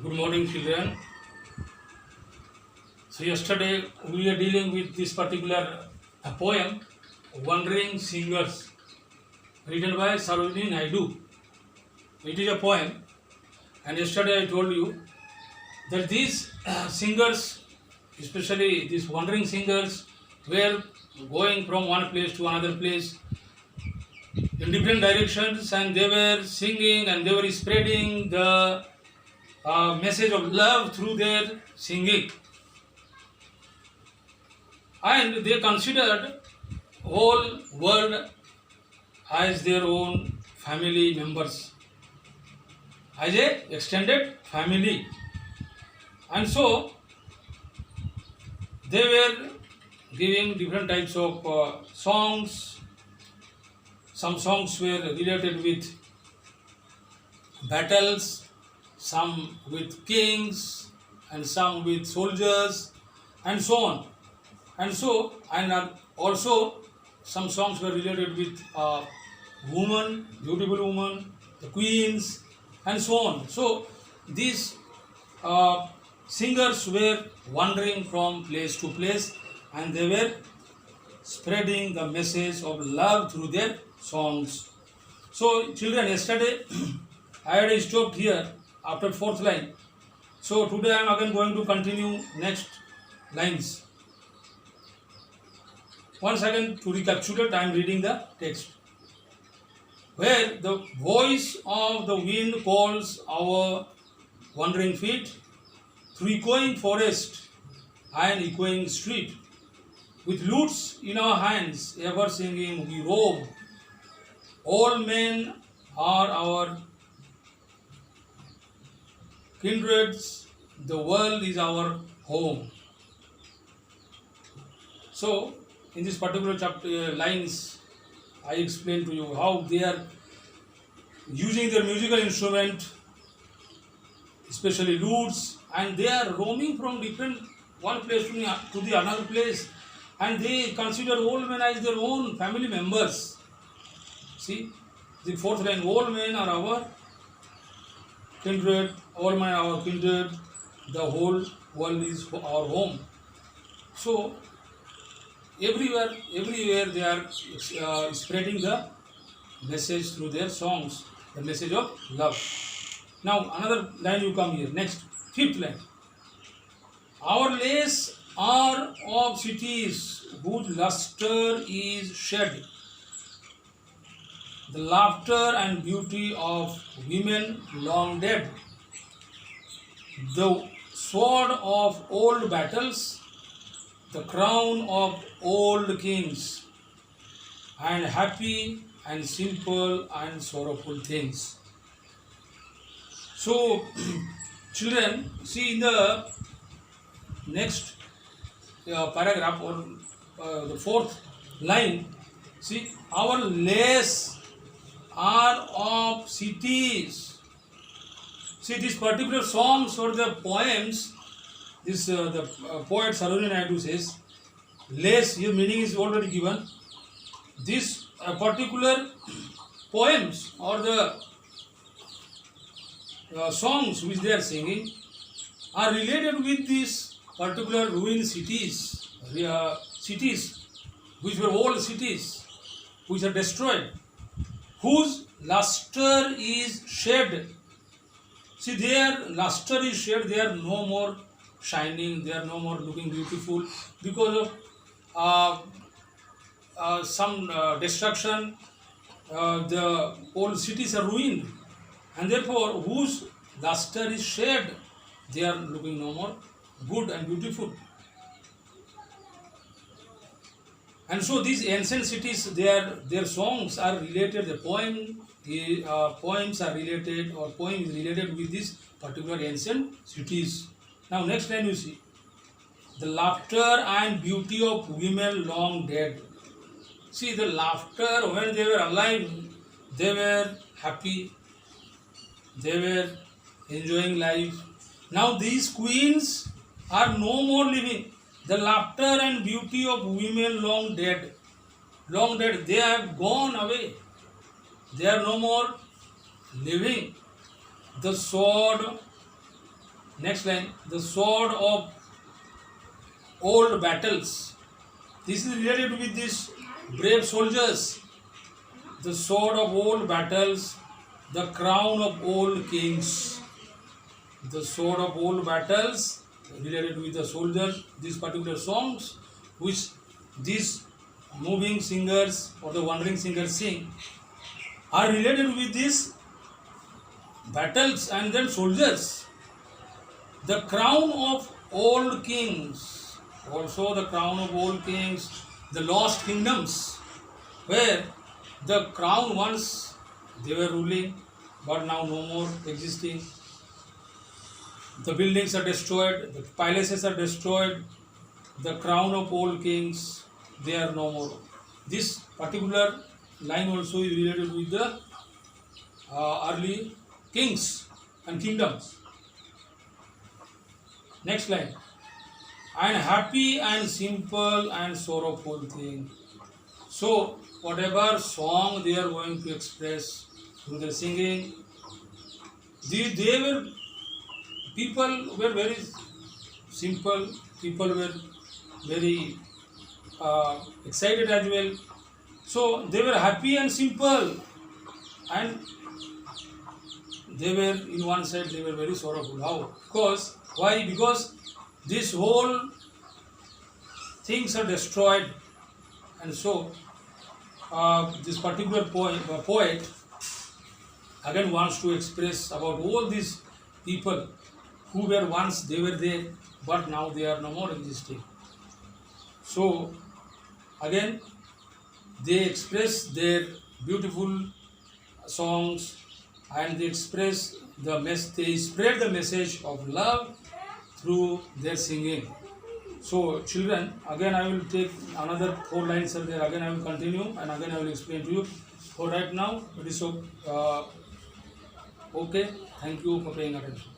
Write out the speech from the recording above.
Good morning, children. So yesterday we are dealing with this particular poem, "Wandering Singers," written by Sarojini Naidu. It is a poem, and yesterday I told you that these singers, especially these wandering singers, were going from one place to another place in different directions, and they were singing and they were spreading the message of love through their singing. And they considered whole world as their own family members, as a extended family. And so they were giving different types of songs. Some songs were related with battles, some with kings, and some with soldiers, and so on. And also some songs were related with women, beautiful women, the queens, and so on. So these singers were wandering from place to place, and they were spreading the message of love through their songs. So children, yesterday I had stopped here after fourth line. So today I am again going to continue next lines. Once again, to recapitulate, I am reading the text. Where the voice of the wind calls our wandering feet through echoing forest and echoing street, with lutes in our hands, ever singing we roam. All men are our kindreds, the world is our home. So, in this particular chapter lines, I explain to you how they are using their musical instrument, especially lutes, and they are roaming from different one place to the another place, and they consider all men as their own family members. See, the fourth line: all men are our kindred, all men are our kindred, the whole world is our home. So everywhere they are spreading the message through their songs, the message of love. Now another line you come here, next, fifth line. Our lays are of cities whose luster is shed, the laughter and beauty of women long dead, the sword of old battles, the crown of old kings, and happy and simple and sorrowful things. So, children, see in the next paragraph, or the fourth line, see, our lays are of cities. See, these particular songs or the poems, this the poet Sarojini Naidu says, lays, here meaning is already given. These particular poems or the songs which they are singing are related with these particular ruined cities, cities which were old cities, which are destroyed, whose luster is shed. See, their luster is shed, they are no more shining, they are no more looking beautiful because of some destruction. The old cities are ruined, and therefore whose luster is shed, they are looking no more good and beautiful. And so these ancient cities, their songs are related, the poems are related, or poem is related with these particular ancient cities. Now next line you see, the laughter and beauty of women long dead. See, the laughter when they were alive, they were happy, they were enjoying life. Now these queens are no more living. The laughter and beauty of women long dead, they have gone away. They are no more living. The sword Next line, the sword of old battles. This is related with these brave soldiers. The sword of old battles, the crown of old kings. The sword of old battles related with the soldiers. These particular songs which these moving singers or the wandering singers sing are related with these battles and then soldiers. The crown of old kings, also the crown of old kings, the lost kingdoms, where the crown once they were ruling, but now no more existing. The buildings are destroyed, the palaces are destroyed, the crown of old kings, they are no more. This particular line also is related with the early kings and kingdoms. Next line, and happy and simple and sorrowful thing. So whatever song they are going to express through the singing, they were, people were very simple, people were very excited as well. So they were happy and simple, and they were in one side they were very sorrowful. How? Because why? Because this whole things are destroyed, and so this particular poet again wants to express about all these people who were once they were there, but now they are no more existing. So again they express their beautiful songs, and they express they spread the message of love through their singing. So children, again I will take another 4 lines are there, again I will continue and again I will explain to you. For right now it is so okay. Thank you for paying attention.